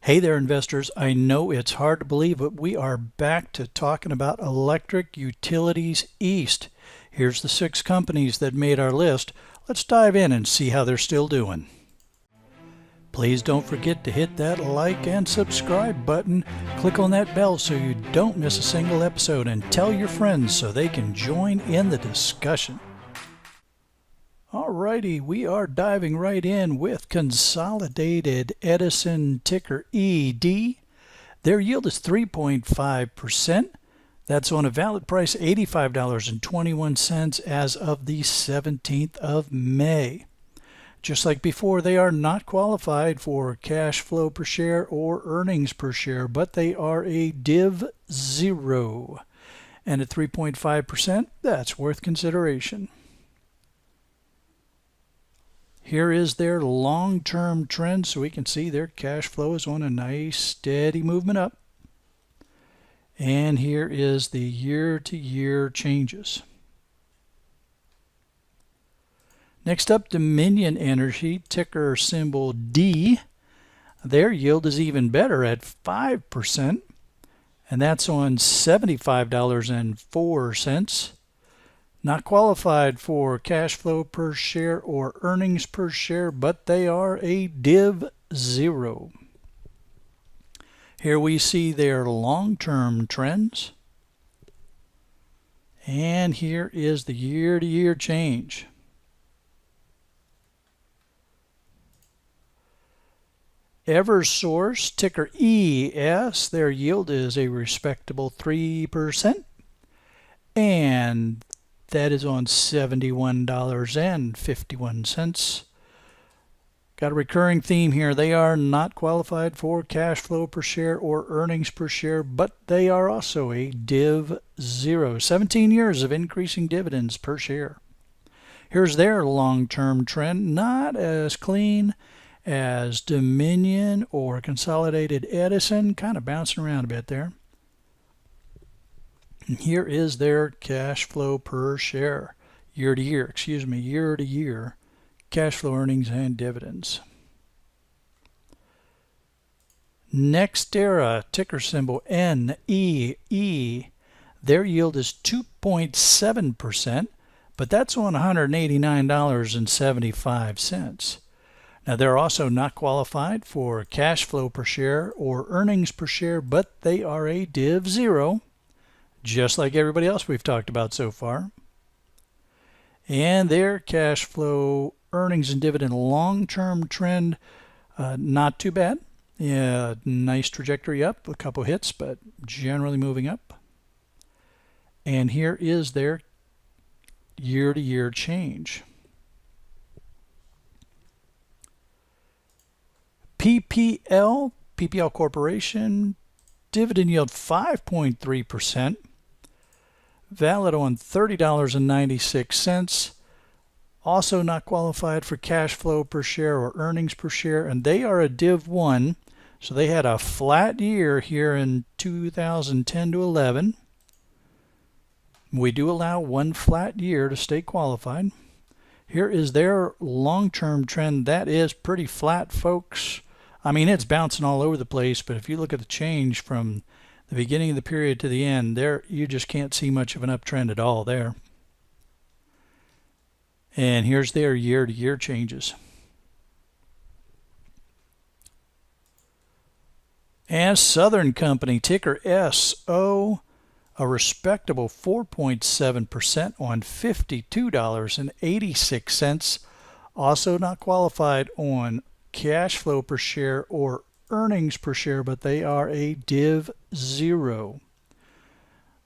Hey there, investors. I know it's hard to believe, but we are back to talking about electric utilities east. Here's the 6 companies that made our list. Let's dive in and see how they're still doing. Please don't forget to hit that like and subscribe button. Click on that bell so you don't miss a single episode, and tell your friends so they can join in the discussion. Alrighty, we are diving right in with Consolidated Edison, ticker ED. Their yield is 3.5%. That's on a valid price $85.21 as of the 17th of May. Just like before, they are not qualified for cash flow per share or earnings per share, but they are a Div 0. And at 3.5%, that's worth consideration. Here is their long-term trend, so we can see their cash flow is on a nice steady movement up. And here is the year-to-year changes. Next up, Dominion Energy, ticker symbol D. Their yield is even better at 5%, and that's on $75.04. Not qualified for cash flow per share or earnings per share, but they are a Div 0. Here we see their long-term trends. And here is the year-to-year change. Eversource, ticker ES, their yield is a respectable 3%. And that is on $71.51. Got a recurring theme here. They are not qualified for cash flow per share or earnings per share, but they are also a Div 0. 17 years of increasing dividends per share. Here's their long-term trend. Not as clean as Dominion or Consolidated Edison. Kind of bouncing around a bit there. Here is their cash flow per share, year-to-year cash flow, earnings, and dividends. NextEra, ticker symbol NEE, their yield is 2.7%, but that's on $189.75. Now, they're also not qualified for cash flow per share or earnings per share, but they are a Div 0. Just like everybody else we've talked about so far. And their cash flow, earnings, and dividend long-term trend, not too bad. Yeah, nice trajectory up, a couple hits, but generally moving up. And here is their year-to-year change. PPL Corporation, dividend yield 5.3%. Valid on $30.96. Also not qualified for cash flow per share or earnings per share, and they are a Div 1. So they had a flat year here in 2010 to 11. We do allow one flat year to stay qualified. Here is their long-term trend. That is pretty flat, folks. I mean, it's bouncing all over the place, but if you look at the change from the beginning of the period to the end, there you just can't see much of an uptrend at all there. And here's their year-to-year changes. And Southern Company, ticker SO, a respectable 4.7% on $52.86. Also not qualified on cash flow per share or earnings per share, but they are a Div 0.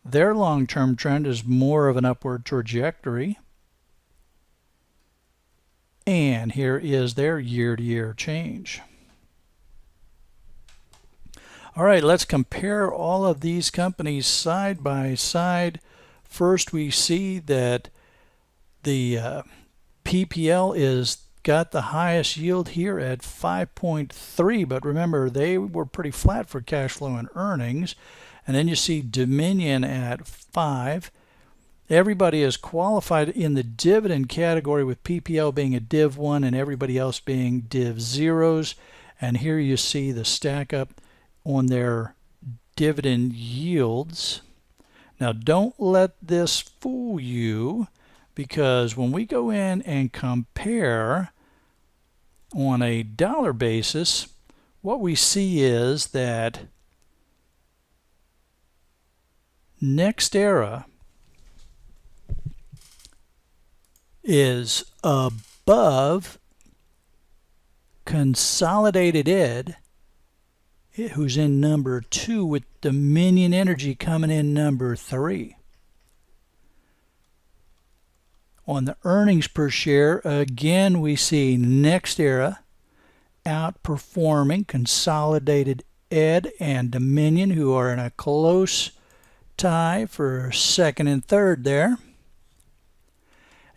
Their long-term trend is more of an upward trajectory. And here is their year-to-year change. All right, let's compare all of these companies side by side. First, we see that the PPL is got the highest yield here at 5.3, but remember they were pretty flat for cash flow and earnings. And then you see Dominion at 5. Everybody is qualified in the dividend category, with PPL being a Div 1 and everybody else being Div 0s. And here you see the stack up on their dividend yields. Now don't let this fool you, because when we go in and compare on a dollar basis, what we see is that NextEra is above Consolidated Ed, who's in number 2, with Dominion Energy coming in number 3. On the earnings per share, again, we see NextEra outperforming Consolidated Ed and Dominion, who are in a close tie for second and third there.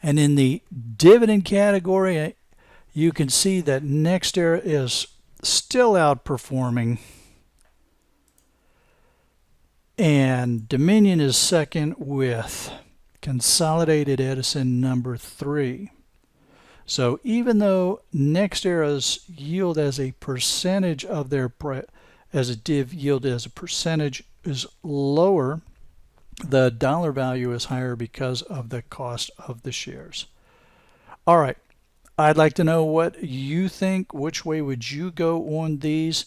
And in the dividend category, you can see that NextEra is still outperforming, and Dominion is second with Consolidated Edison number 3. So even though NextEra's yield as a percentage of their as a div yield as a percentage is lower, the dollar value is higher because of the cost of the shares. All right, I'd like to know what you think. Which way would you go on these?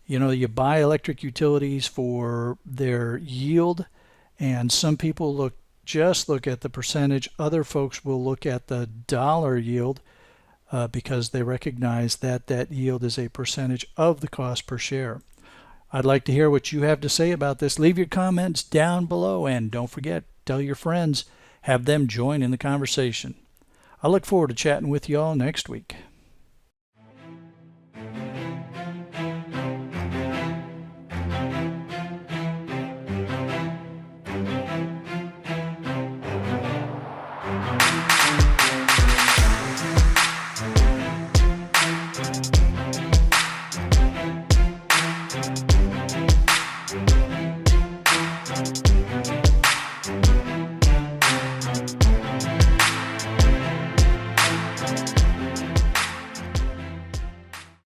You know, you buy electric utilities for their yield, and some people just look at the percentage. Other folks will look at the dollar yield because they recognize that that yield is a percentage of the cost per share. I'd like to hear what you have to say about this. Leave your comments down below, and don't forget, tell your friends, have them join in the conversation. I look forward to chatting with you all next week.